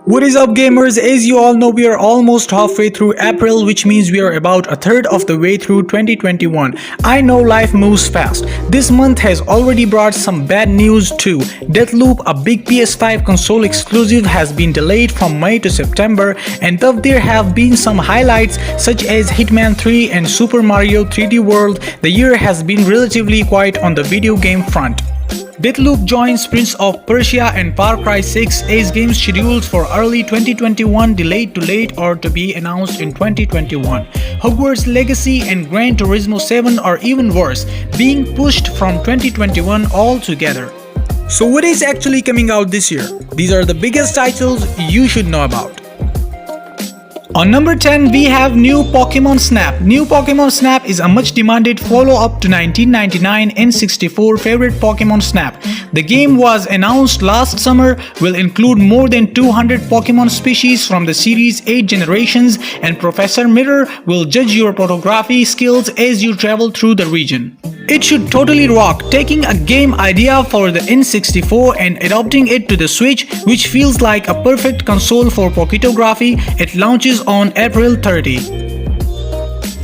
What is up gamers? As you all know, we are almost halfway through April, which means we are about a third of the way through 2021. I know life moves fast. This month has already brought some bad news too. Deathloop, a big PS5 console exclusive, has been delayed from May to September, and though there have been some highlights such as Hitman 3 and Super Mario 3D World, the year has been relatively quiet on the video game front. Deathloop joins Prince of Persia and Far Cry 6 as games scheduled for early 2021 delayed to late or to be announced in 2021. Hogwarts Legacy and Gran Turismo 7 are even worse, being pushed from 2021 altogether. So what is actually coming out this year? These are the biggest titles you should know about. On number 10, we have New Pokemon Snap. New Pokemon Snap is a much demanded follow-up to 1999 N64 favorite Pokemon Snap. The game was announced last summer, will include more than 200 Pokemon species from the series' 8 generations, and Professor Mirror will judge your photography skills as you travel through the region. It should totally rock, taking a game idea for the N64 and adopting it to the Switch, which feels like a perfect console for photography. It launches on April 30.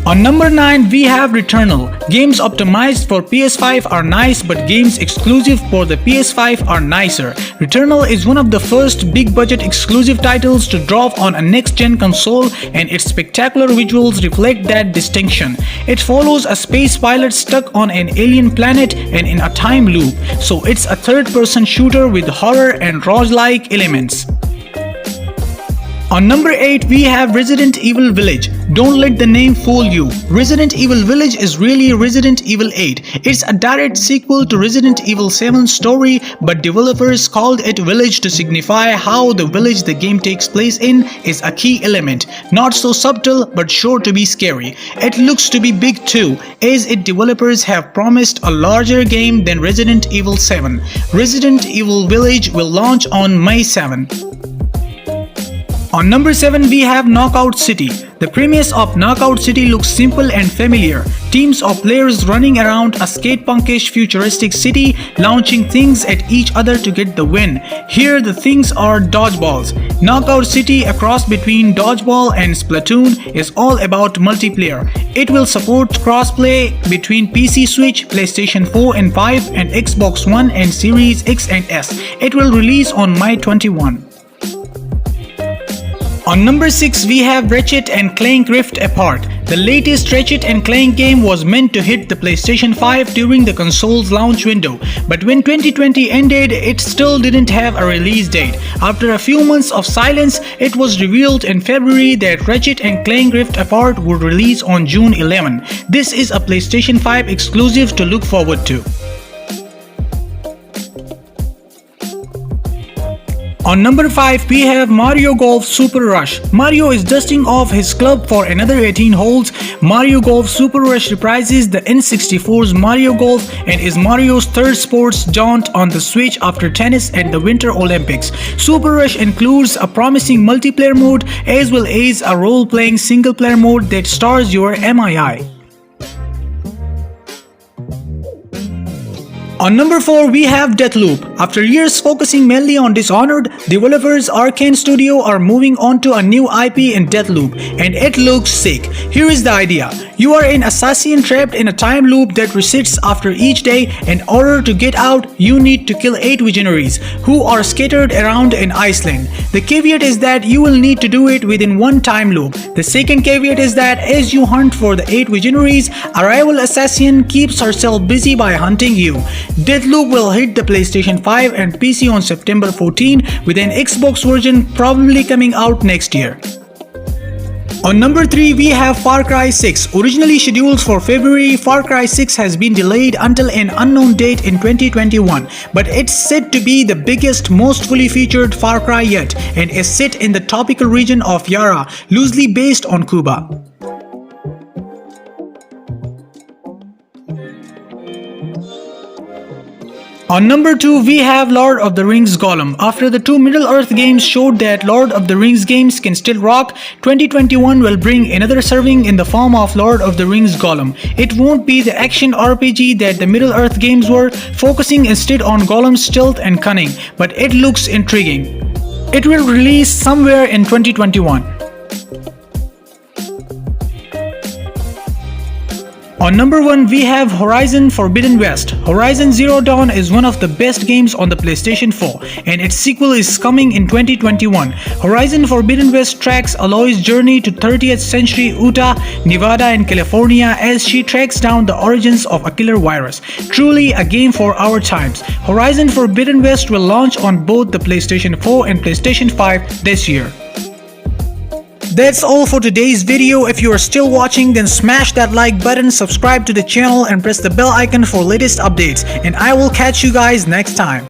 On number 9, we have Returnal. Games optimized for PS5 are nice, but games exclusive for the PS5 are nicer. Returnal is one of the first big budget exclusive titles to drop on a next-gen console, and its spectacular visuals reflect that distinction. It follows a space pilot stuck on an alien planet and in a time loop, so it's a third-person shooter with horror and roguelike elements. On number 8, we have Resident Evil Village. Don't let the name fool you. Resident Evil Village is really Resident Evil 8. It's a direct sequel to Resident Evil 7's story, but developers called it Village to signify how the village the game takes place in is a key element. Not so subtle, but sure to be scary. It looks to be big too, as its developers have promised a larger game than Resident Evil 7. Resident Evil Village will launch on May 7. On number 7, we have Knockout City. The premise of Knockout City looks simple and familiar. Teams of players running around a skatepunkish futuristic city, launching things at each other to get the win. Here the things are dodgeballs. Knockout City, a cross between Dodgeball and Splatoon, is all about multiplayer. It will support crossplay between PC, Switch, PlayStation 4 and 5 and Xbox One and Series X and S. It will release on May 21. On number 6, we have Ratchet & Clank Rift Apart. The latest Ratchet & Clank game was meant to hit the PlayStation 5 during the console's launch window, but when 2020 ended, it still didn't have a release date. After a few months of silence, it was revealed in February that Ratchet & Clank Rift Apart would release on June 11. This is a PlayStation 5 exclusive to look forward to. On number 5, we have Mario Golf Super Rush. Mario is dusting off his club for another 18 holes. Mario Golf Super Rush reprises the N64's Mario Golf and is Mario's third sports jaunt on the Switch after tennis and the Winter Olympics. Super Rush includes a promising multiplayer mode as well as a role-playing single-player mode that stars your MII. On number 4, we have Deathloop. After years focusing mainly on Dishonored, developers Arkane Studio are moving on to a new IP in Deathloop, and it looks sick. Here is the idea. You are an assassin trapped in a time loop that resets after each day. In order to get out, you need to kill 8 visionaries who are scattered around in Iceland. The caveat is that you will need to do it within one time loop. The second caveat is that as you hunt for the 8 visionaries, a rival assassin keeps herself busy by hunting you. Deathloop will hit the PlayStation 5 and PC on September 14, with an Xbox version probably coming out next year. On number 3, we have Far Cry 6. Originally scheduled for February, Far Cry 6 has been delayed until an unknown date in 2021, but it's said to be the biggest, most fully featured Far Cry yet, and is set in the tropical region of Yara, loosely based on Cuba. On number 2, we have Lord of the Rings Golem. After the 2 Middle-earth games showed that Lord of the Rings games can still rock, 2021 will bring another serving in the form of Lord of the Rings Golem. It won't be the action RPG that the Middle-earth games were, focusing instead on Golem's stealth and cunning, but it looks intriguing. It will release somewhere in 2021. On number 1, we have Horizon Forbidden West. Horizon Zero Dawn is one of the best games on the PlayStation 4, and its sequel is coming in 2021. Horizon Forbidden West tracks Aloy's journey to 30th century Utah, Nevada, and California as she tracks down the origins of a killer virus. Truly a game for our times. Horizon Forbidden West will launch on both the PlayStation 4 and PlayStation 5 this year. That's all for today's video. If you are still watching, then smash that like button, subscribe to the channel, and press the bell icon for latest updates. And I will catch you guys next time.